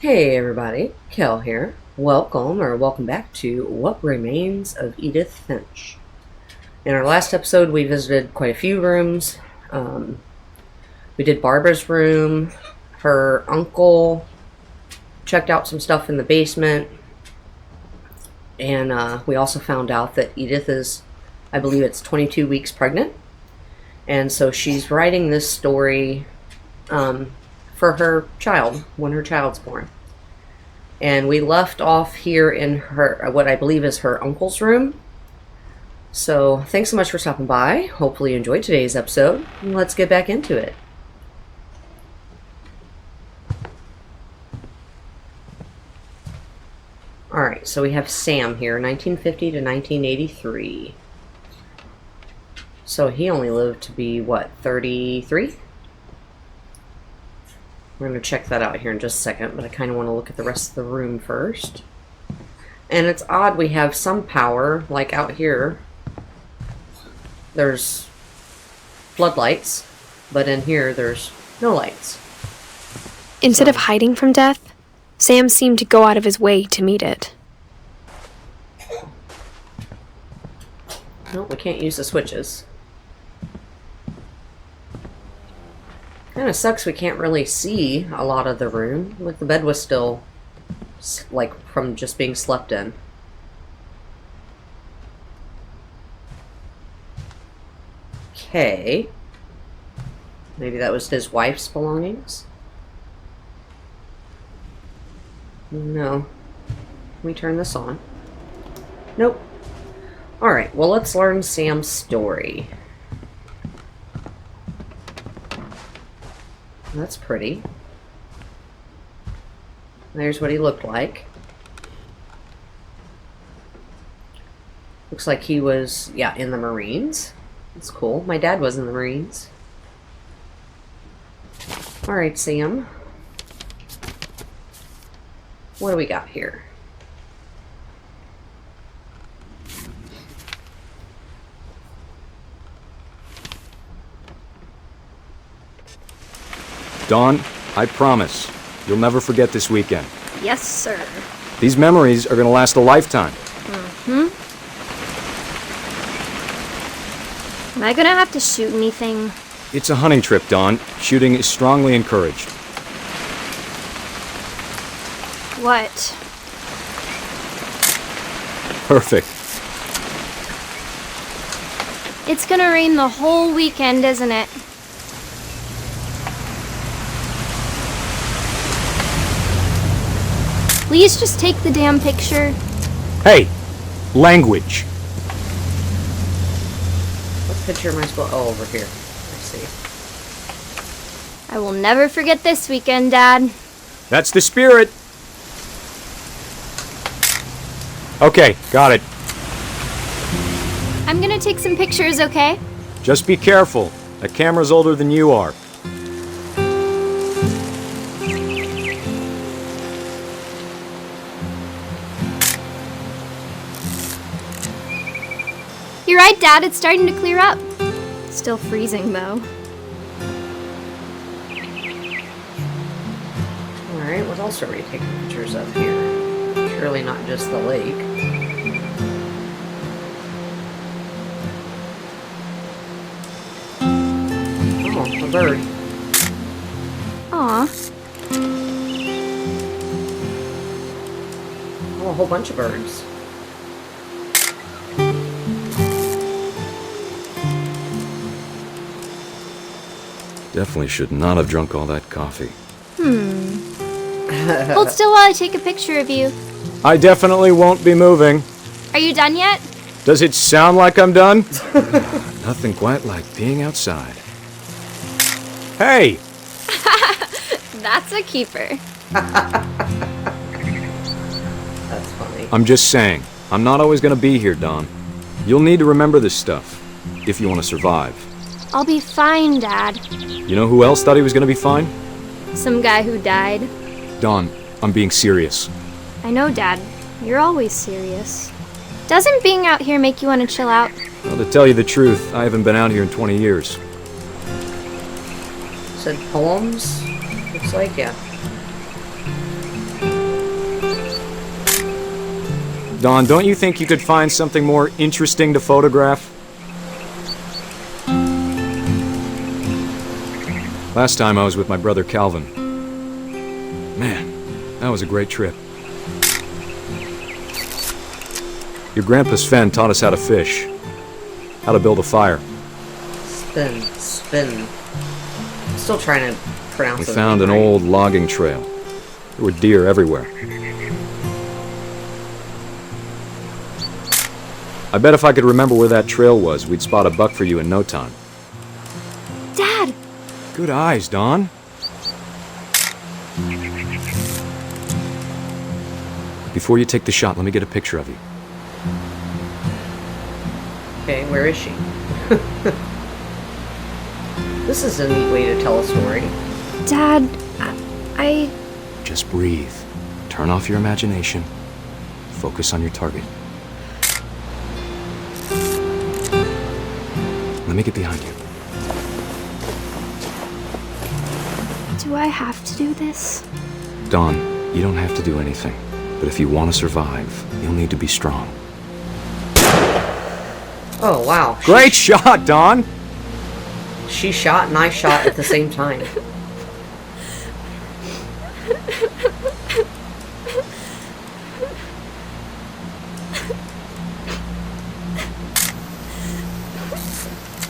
Hey everybody, Kel here. Welcome back to What Remains of Edith Finch. In our last episode, we visited quite a few rooms. We did Barbara's room, her uncle, checked out some stuff in the basement, and we also found out that Edith is, I believe it's 22 weeks pregnant, and so she's writing this story for her child, when her child's born. And we left off here in her, what I believe is her uncle's room. So thanks so much for stopping by. Hopefully you enjoyed today's episode. And let's get back into it. Alright, so we have Sam here, 1950 to 1983. So he only lived to be, what, 33? We're going to check that out here in just a second, but I kind of want to look at the rest of the room first. And it's odd, we have some power, like out here. There's floodlights, but in here there's no lights. Instead of hiding from death, Sam seemed to go out of his way to meet it. No, we can't use the switches. Kind of sucks we can't really see a lot of the room. Like the bed was still, like, from just being slept in. Okay. Maybe that was his wife's belongings? No. Can we turn this on? Nope. Alright, well let's learn Sam's story. That's pretty. There's what he looked like. Looks like he was, yeah, in the Marines. That's cool. My dad was in the Marines. Alright, Sam. What do we got here? Dawn, I promise, you'll never forget this weekend. Yes, sir. These memories are going to last a lifetime. Am I gonna have to shoot anything? It's a hunting trip, Dawn. Shooting is strongly encouraged. What? Perfect. It's gonna rain the whole weekend, isn't it? Please just take the damn picture. Hey, language. What picture am I supposed to... Oh, over here. I see. I will never forget this weekend, Dad. That's the spirit. Okay, got it. I'm gonna take some pictures, okay? Just be careful. That camera's older than you are. You're right, Dad. It's starting to clear up. Still freezing, though. Alright, what else are we taking pictures of here? Surely not just the lake. Oh, a bird. Aw. Oh, a whole bunch of birds. Definitely should not have drunk all that coffee. Hold still while I take a picture of you. I definitely won't be moving. Are you done yet? Does it sound like I'm done? Nothing quite like being outside. Hey! That's a keeper. That's funny. I'm just saying, I'm not always gonna be here, Dawn. You'll need to remember this stuff, if you want to survive. I'll be fine, Dad. You know who else thought he was gonna be fine? Some guy who died. Dawn, I'm being serious. I know, Dad. You're always serious. Doesn't being out here make you want to chill out? Well, to tell you the truth, I haven't been out here in 20 years. Said poems? Looks like, yeah. Dawn, don't you think you could find something more interesting to photograph? Last time I was with my brother Calvin. Man, that was a great trip. Your grandpa Sven taught us how to fish, how to build a fire. Spin. I'm still trying to pronounce it. We found an old logging trail. There were deer everywhere. I bet if I could remember where that trail was, we'd spot a buck for you in no time. Dad! Good eyes, Dawn. Before you take the shot, let me get a picture of you. Okay, where is she? This is a neat way to tell a story. Dad, I... Just breathe. Turn off your imagination. Focus on your target. Let me get behind you. Do I have to do this? Dawn, you don't have to do anything. But if you want to survive, you'll need to be strong. Oh, wow. Great shot, Dawn! She shot and I shot at the same time.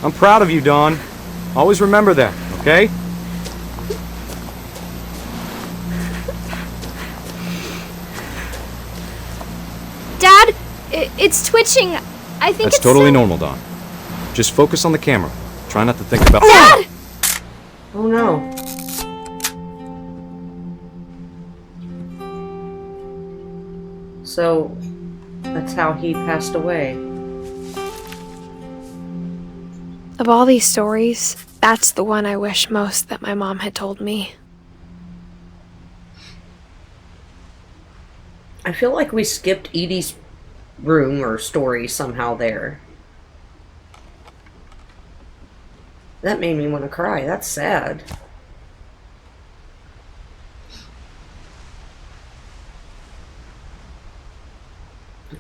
I'm proud of you, Dawn. Always remember that, okay? Dad! It's twitching. I think That's it's totally normal, Dawn. Just focus on the camera. Try not to think about... Dad! Oh no. So, that's how he passed away. Of all these stories, that's the one I wish most that my mom had told me. I feel like we skipped Edie's room or story somehow there. That made me want to cry. That's sad.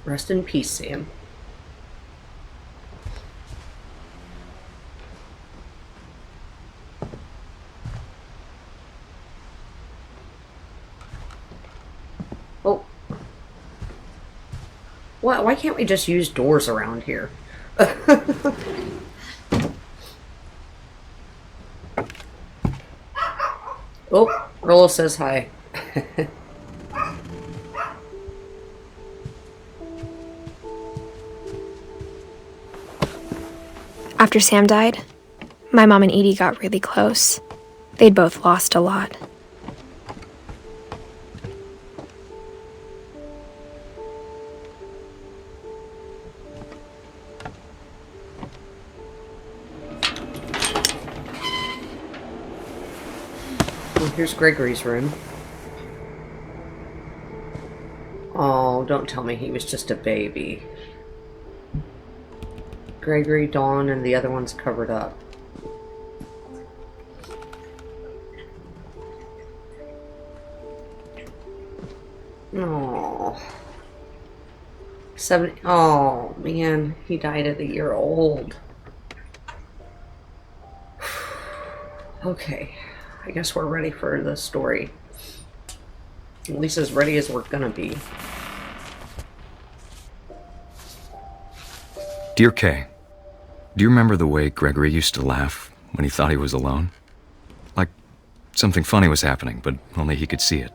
Rest in peace, Sam. Oh. Why can't we just use doors around here? Oh, Rollo says hi. After Sam died, my mom and Edie got really close. They'd both lost a lot. Well, here's Gregory's room. Oh, don't tell me he was just a baby. Gregory, Dawn, and the other one's covered up. Oh. Oh, man. He died at a year old. Okay. I guess we're ready for the story. At least as ready as we're gonna be. Dear Kay, do you remember the way Gregory used to laugh when he thought he was alone? Like something funny was happening, but only he could see it.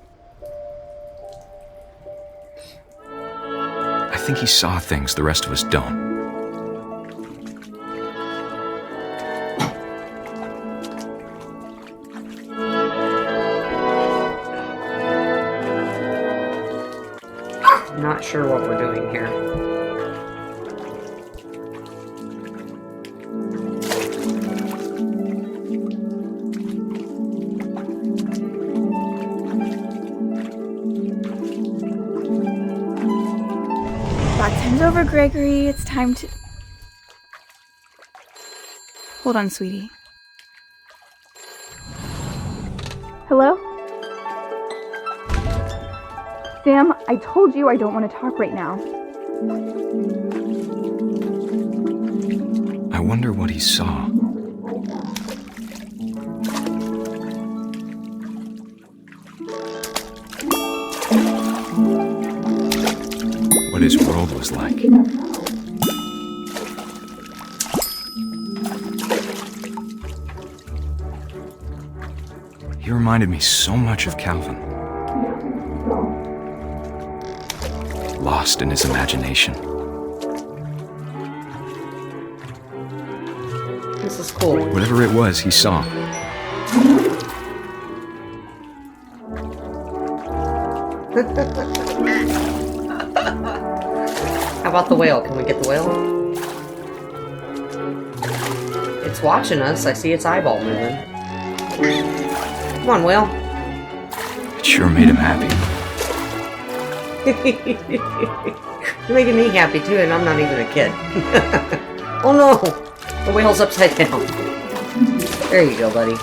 I think he saw things the rest of us don't. I'm not sure what we're doing here. Back time's over, Gregory. It's time to... Hold on, sweetie. Hello? Sam, I told you I don't want to talk right now. I wonder what he saw. What his world was like. He reminded me so much of Calvin. Lost in his imagination. This is cool. Whatever it was he saw. How about the whale? Can we get the whale? It's watching us. I see its eyeball moving. Come on, whale. It sure made him happy. You're making me happy too, and I'm not even a kid. Oh no! The whale's upside down. There you go, buddy.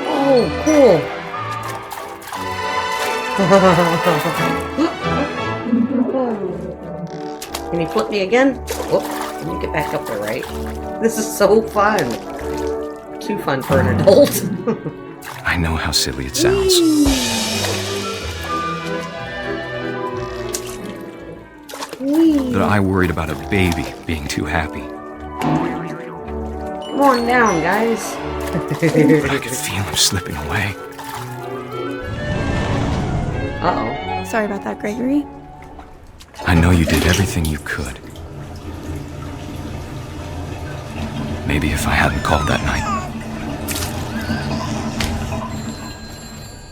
Oh, cool. Can you flip me again? Whoop. Let me get back up there, right? This is so fun. Too fun for an adult. I know how silly it sounds. But I worried about a baby being too happy. Come on down, guys. But I could feel him slipping away. Uh-oh. Sorry about that, Gregory. I know you did everything you could. Maybe if I hadn't called that night.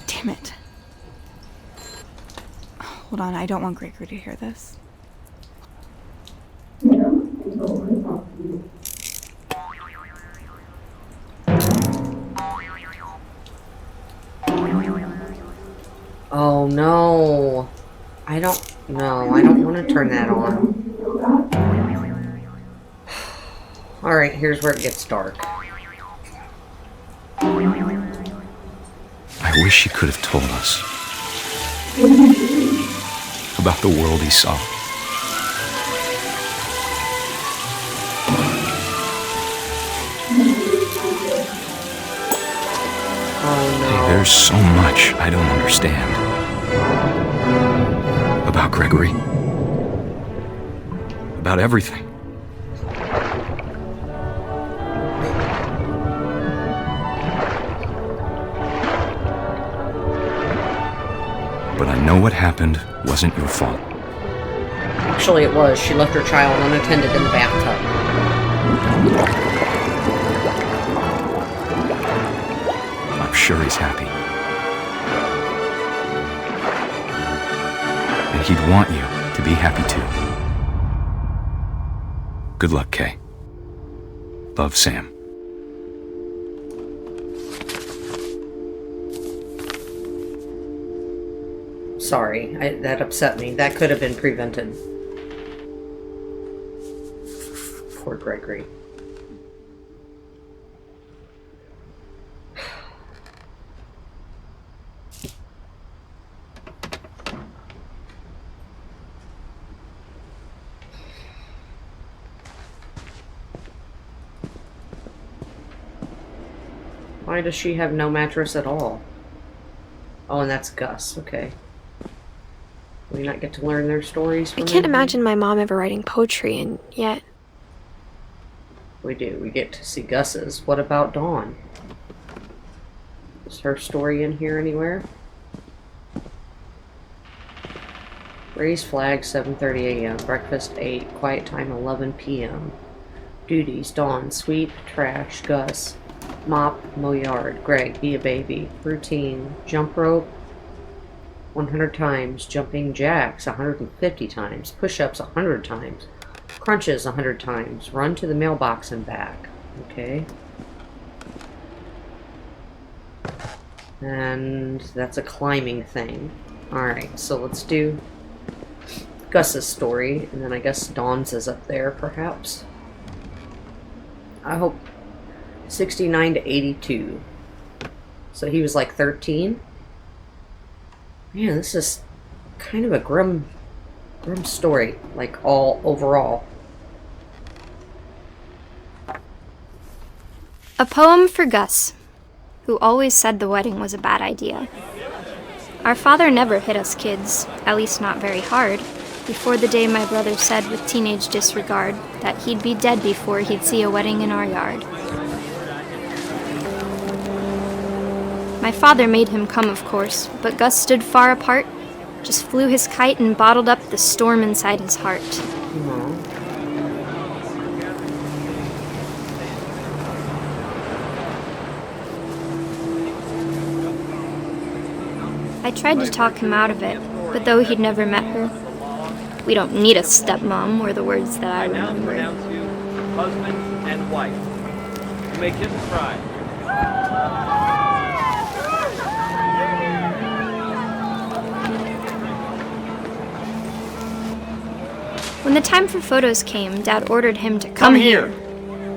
Damn it. Hold on, I don't want Gregory to hear this. Oh no. I don't want to turn that on. Alright, here's where it gets dark. I wish he could have told us about the world he saw. Oh no. Hey, there's so much I don't understand about Gregory. About everything. But I know what happened wasn't your fault. Actually, it was. She left her child unattended in the bathtub. I'm sure he's happy. And he'd want you to be happy too. Good luck, Kay. Love, Sam. Sorry, that upset me. That could have been prevented. Poor Gregory. Why does she have no mattress at all? Oh, and that's Gus. Okay. We not get to learn their stories from I can't them? imagine my mom ever writing poetry, and yet We do. We get to see Gus's. What about Dawn? Is her story in here anywhere? Raise flag 7:30 a.m. Breakfast 8. Quiet time 11 p.m. Duties: Dawn, sweep, trash. Gus, mop, mow yard. Greg, be a baby. Routine: jump rope 100 times, jumping jacks 150 times, push-ups 100 times, crunches 100 times, run to the mailbox and back. Okay. And that's a climbing thing. Alright, so let's do Gus's story, and then I guess Dawn's is up there, perhaps. I hope 69 to 82. So he was like 13. Man, this is kind of a grim story, like all overall. A poem for Gus, who always said the wedding was a bad idea. Our father never hit us kids, at least not very hard, before the day my brother said with teenage disregard that he'd be dead before he'd see a wedding in our yard. My father made him come, of course, but Gus stood far apart, just flew his kite and bottled up the storm inside his heart. Aww. I tried to talk him out of it, but though he'd never met her, "We don't need a stepmom," were the words that I now remember. pronounce you husband and wife. You may kiss the bride. When the time for photos came, Dad ordered him to come here.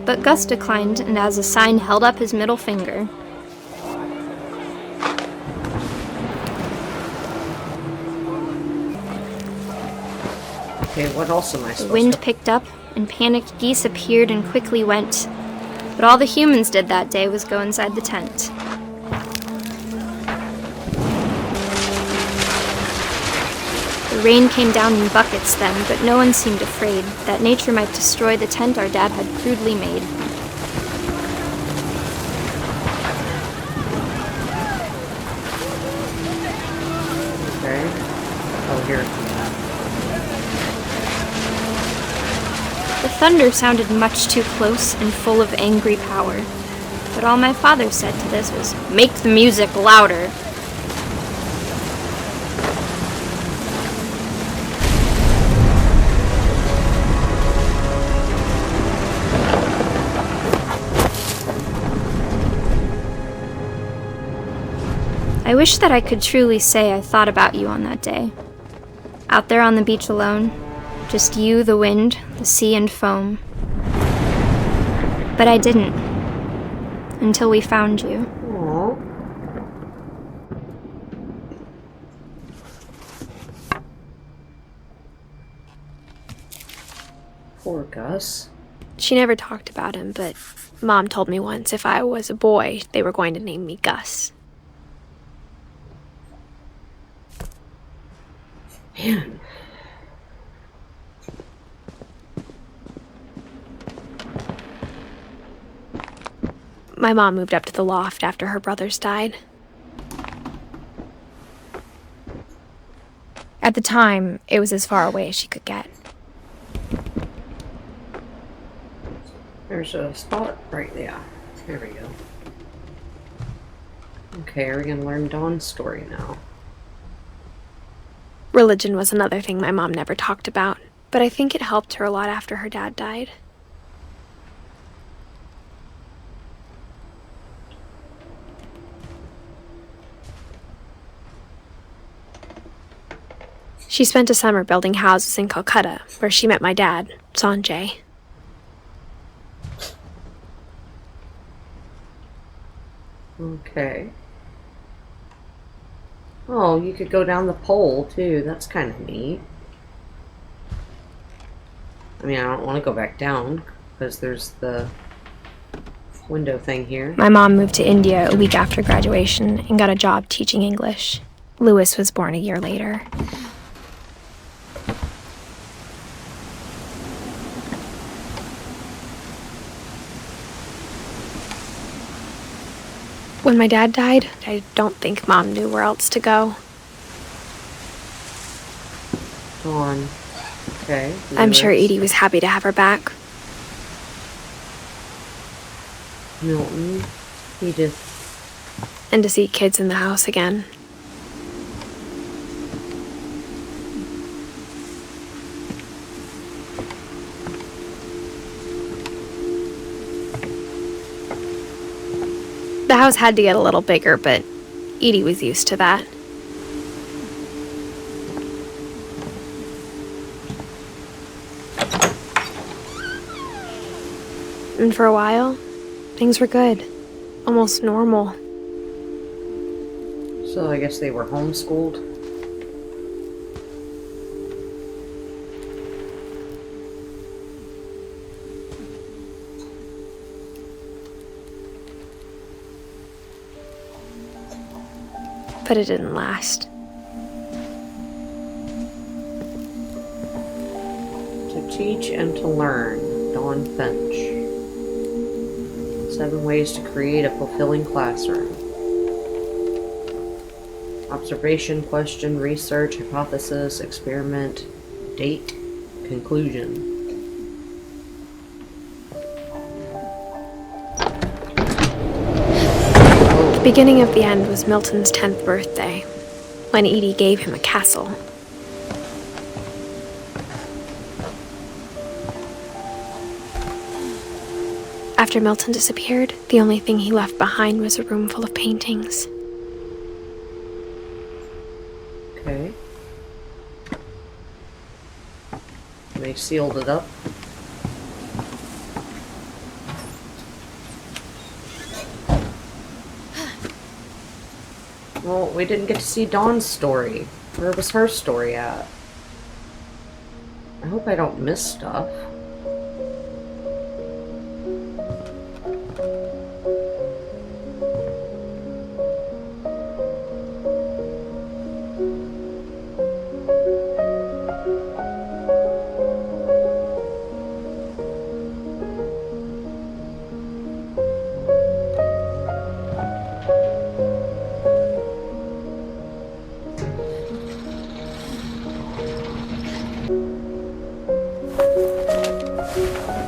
But Gus declined and as a sign held up his middle finger. Okay, what else am I The supposed wind to... picked up and panicked geese appeared and quickly went. But all the humans did that day was go inside the tent. The rain came down in buckets then, but no one seemed afraid that nature might destroy the tent our dad had crudely made. Okay. Oh, here. The thunder sounded much too close and full of angry power. But all my father said to this was, "Make the music louder." I wish that I could truly say I thought about you on that day. Out there on the beach alone, just you, the wind, the sea, and foam. But I didn't. Until we found you. Aww. Poor Gus. She never talked about him, but Mom told me once if I was a boy, they were going to name me Gus. Man. My mom moved up to the loft after her brothers died. At the time, it was as far away as she could get. There's a spot right there. There we go. Okay, are we gonna learn Dawn's story now? Religion was another thing my mom never talked about, but I think it helped her a lot after her dad died. She spent a summer building houses in Calcutta, where she met my dad, Sanjay. Okay. Oh, you could go down the pole, too. That's kind of neat. I mean, I don't want to go back down, because there's the window thing here. My mom moved to India a week after graduation and got a job teaching English. Louis was born a year later. When my dad died, I don't think Mom knew where else to go. Dawn. Okay. I'm sure Lewis. Edie was happy to have her back. Milton. Edith. And to see kids in the house again. The house had to get a little bigger, but Edie was used to that. And for a while, things were good. Almost normal. So I guess they were homeschooled. But it didn't last. To teach and to learn, Dawn Finch. 7 ways to create a fulfilling classroom. Observation, question, research, hypothesis, experiment, date, conclusion. The beginning of the end was Milton's 10th birthday, when Edie gave him a castle. After Milton disappeared, the only thing he left behind was a room full of paintings. Okay. They sealed it up. Well, we didn't get to see Dawn's story. Where was her story at? I hope I don't miss stuff.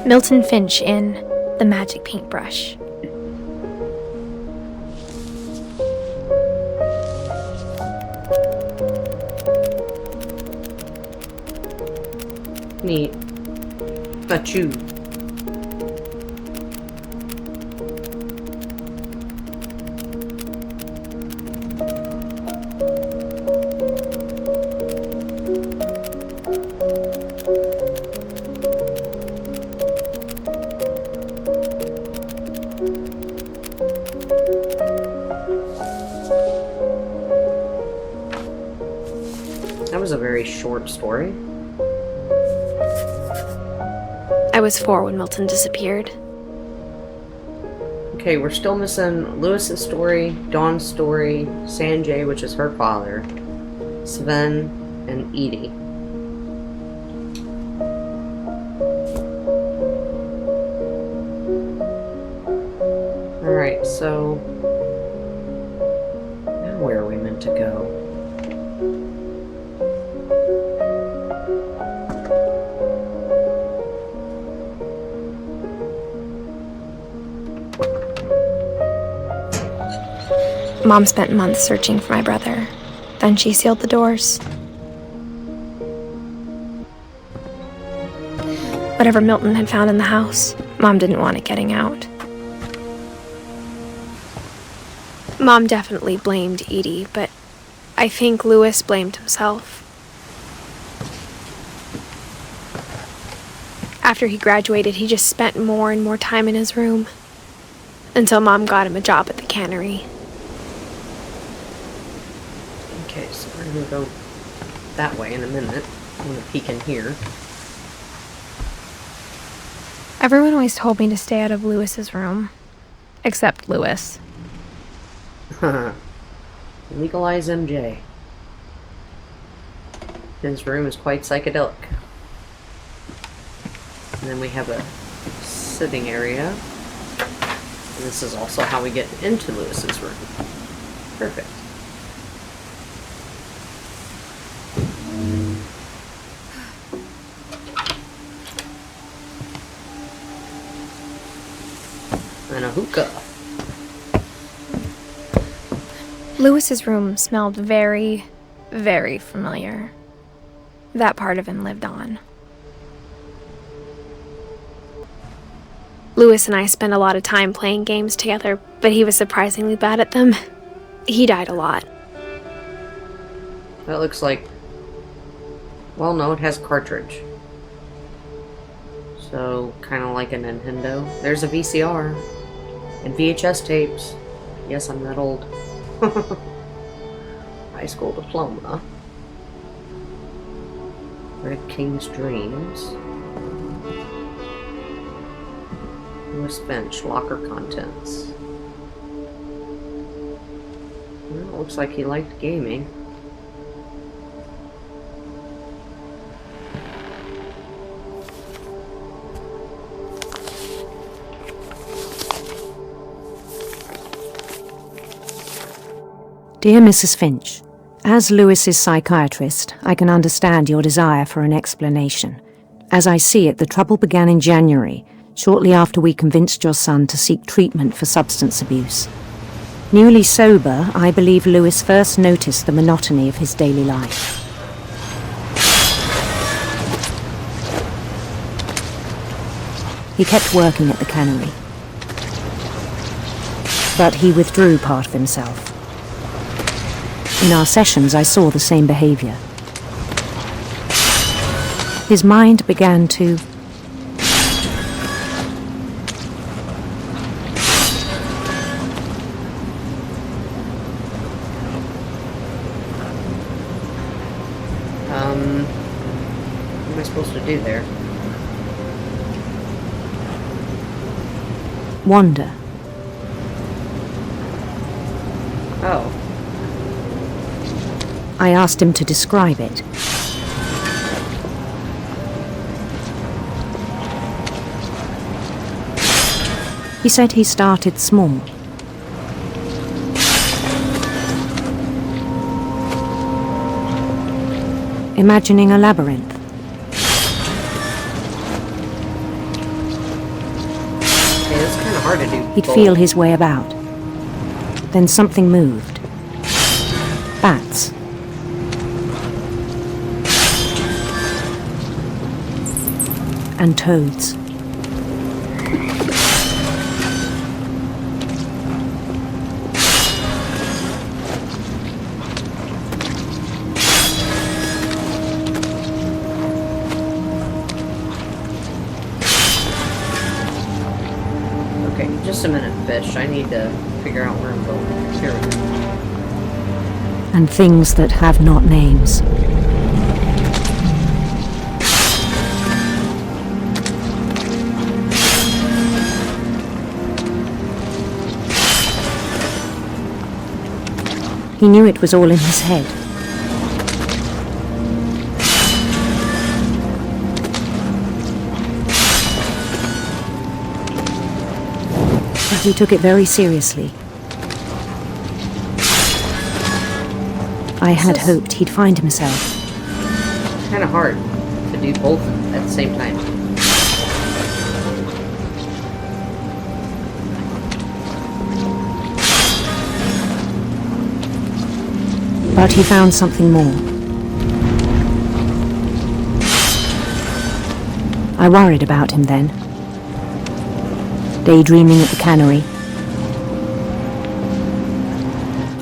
Milton Finch in The Magic Paintbrush. Neat. Got you. That was a very short story. I was 4 when Milton disappeared. Okay, we're still missing Lewis's story, Dawn's story, Sanjay, which is her father, Sven, and Edie. Alright, so now where are we meant to go? Mom spent months searching for my brother. Then she sealed the doors. Whatever Milton had found in the house, Mom didn't want it getting out. Mom definitely blamed Edie, but I think Lewis blamed himself. After he graduated, he just spent more and more time in his room, until Mom got him a job at the cannery. Okay, so we're gonna go that way in a minute. I'm gonna peek in here. Everyone always told me to stay out of Lewis's room. Except Lewis. Legalize MJ. His room is quite psychedelic. And then we have a sitting area. And this is also how we get into Lewis's room. Perfect. And a hookah. Lewis's room smelled very, very familiar. That part of him lived on. Lewis and I spent a lot of time playing games together, but he was surprisingly bad at them. He died a lot. That looks like... Well, no, it has a cartridge. So, kind of like a Nintendo. There's a VCR. And VHS tapes. Yes, I'm that old. High school diploma. Red King's Dreams. Lewis Finch, locker contents. Well, looks like he liked gaming. Dear Mrs. Finch, as Lewis's psychiatrist, I can understand your desire for an explanation. As I see it, the trouble began in January, shortly after we convinced your son to seek treatment for substance abuse. Newly sober, I believe Lewis first noticed the monotony of his daily life. He kept working at the cannery, but he withdrew part of himself. In our sessions, I saw the same behavior. His mind began to what am I supposed to do there? wander. Oh. I asked him to describe it. He said he started small. Imagining a labyrinth. Yeah, it's kind of hard to do. He'd both. feel his way about. Then something moved. Bats. And toads. Okay, just a minute, Fish. I need to figure out where I'm going. Here we go. And things that have not names. He knew it was all in his head. But he took it very seriously. I had hoped he'd find himself. It's kind of hard to do both at the same time. But he found something more. I worried about him then. Daydreaming at the cannery.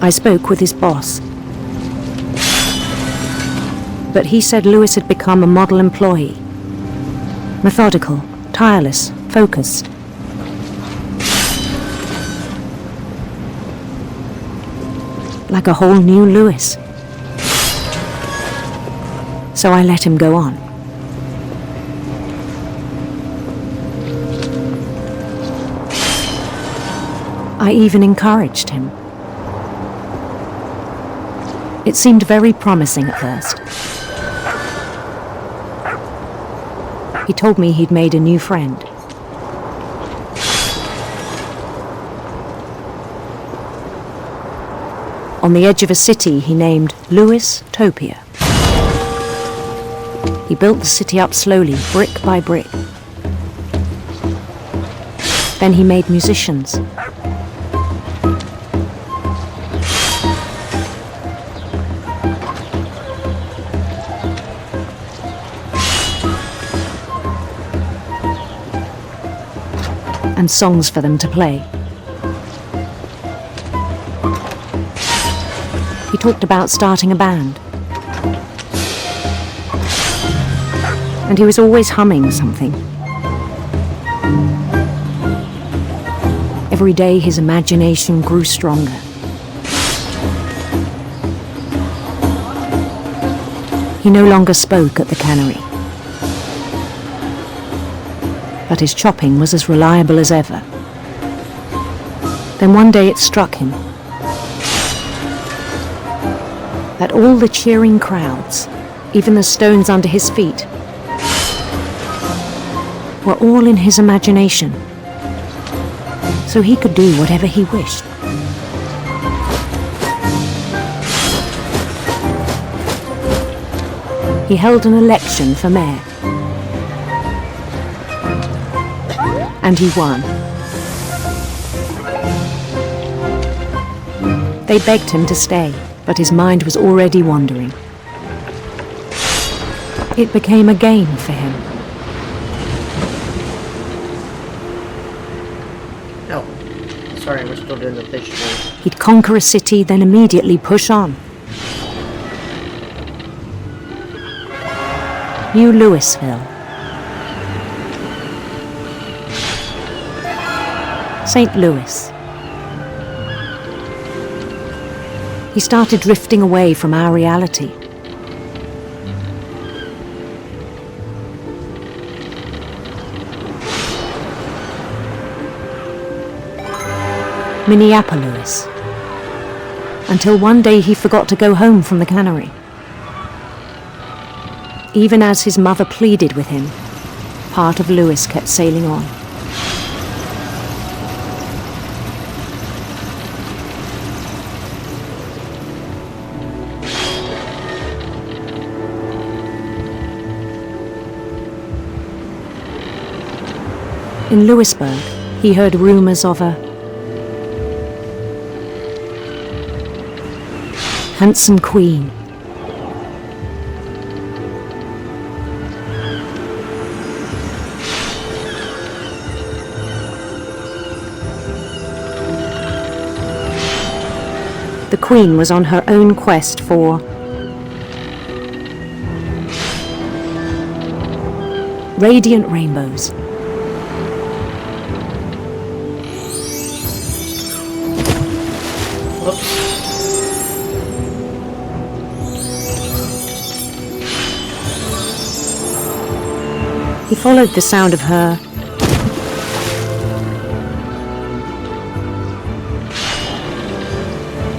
I spoke with his boss. But he said Lewis had become a model employee. Methodical, tireless, focused. Like a whole new Lewis. So I let him go on. I even encouraged him. It seemed very promising at first. He told me he'd made a new friend. On the edge of a city he named Lewis Topia. He built the city up slowly, brick by brick. Then he made musicians. And songs for them to play. He talked about starting a band. And he was always humming something. Every day his imagination grew stronger. He no longer spoke at the cannery, but his chopping was as reliable as ever. Then one day it struck him that all the cheering crowds, even the stones under his feet, were all in his imagination, so he could do whatever he wished. He held an election for mayor, and he won. They begged him to stay, but his mind was already wandering. It became a game for him. Oh, sorry, we're still doing the fish bowl. He'd conquer a city, then immediately push on. New Louisville. St. Louis. He started drifting away from our reality. Minneapolis. Until one day he forgot to go home from the cannery. Even as his mother pleaded with him, part of Louis kept sailing on. In Louisburg, he heard rumors of a handsome queen. The queen was on her own quest for radiant rainbows. He followed the sound of her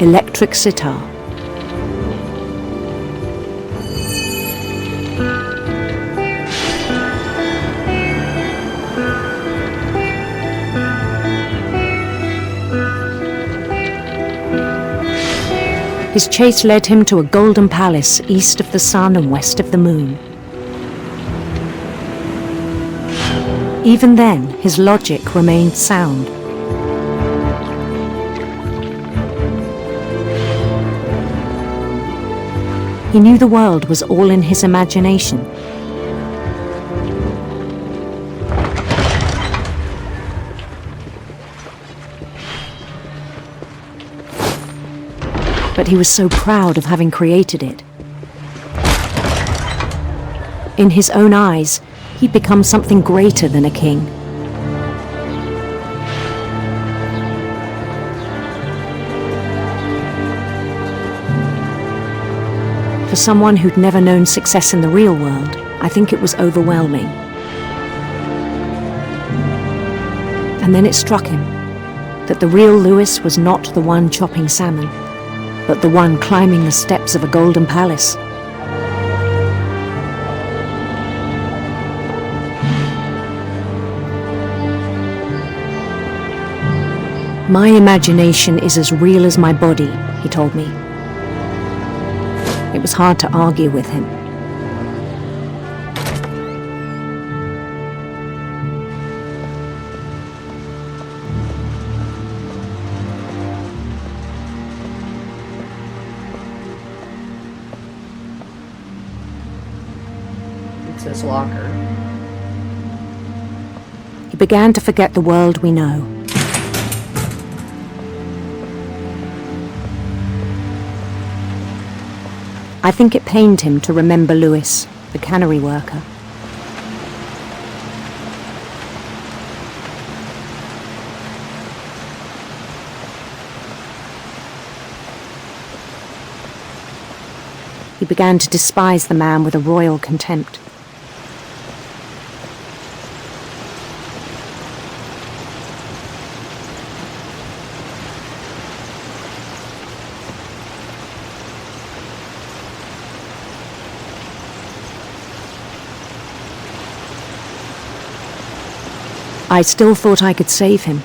electric sitar. His chase led him to a golden palace east of the sun and west of the moon. Even then, his logic remained sound. He knew the world was all in his imagination. But he was so proud of having created it. In his own eyes, he'd become something greater than a king. For someone who'd never known success in the real world, I think it was overwhelming. And then it struck him that the real Louis was not the one chopping salmon, but the one climbing the steps of a golden palace. My imagination is as real as my body, he told me. It was hard to argue with him. It's his locker. He began to forget the world we know. I think it pained him to remember Louis, the cannery worker. He began to despise the man with a royal contempt. I still thought I could save him.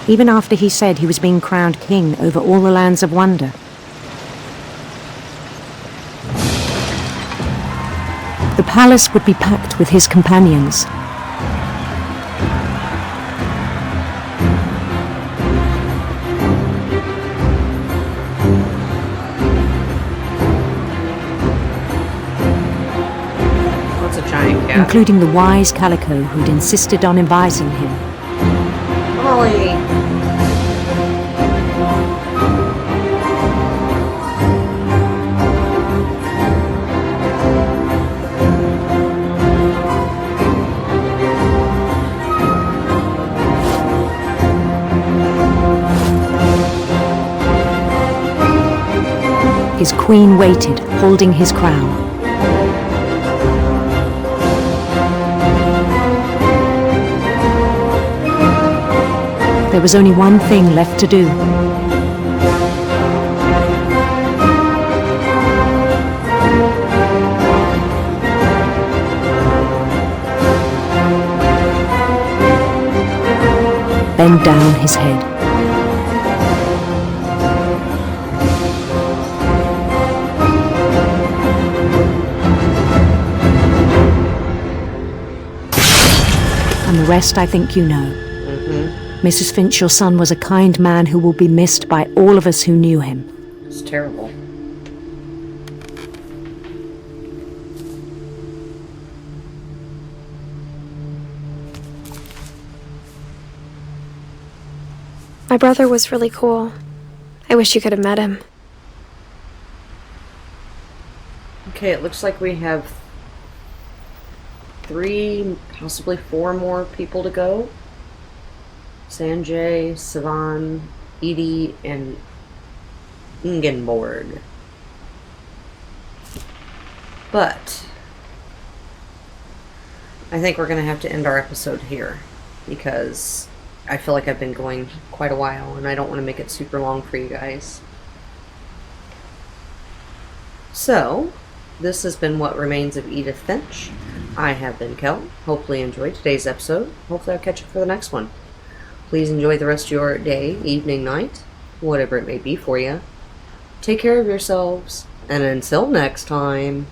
Even after he said he was being crowned king over all the lands of wonder. The palace would be packed with his companions. That's a giant cat. Including the wise Calico who'd insisted on advising him. Molly! His queen waited, holding his crown. There was only one thing left to do. Bend down his head. And the rest I think you know. Mrs. Finch, your son was a kind man who will be missed by all of us who knew him. It's terrible. My brother was really cool. I wish you could have met him. Okay, it looks like we have 3, possibly 4 more people to go. Sanjay, Sivan, Edie, and Ingeborg. But I think we're going to have to end our episode here because I feel like I've been going quite a while and I don't want to make it super long for you guys. So, this has been What Remains of Edith Finch. I have been Kel. Hopefully you enjoyed today's episode. Hopefully I'll catch you for the next one. Please enjoy the rest of your day, evening, night, whatever it may be for you. Take care of yourselves, and until next time...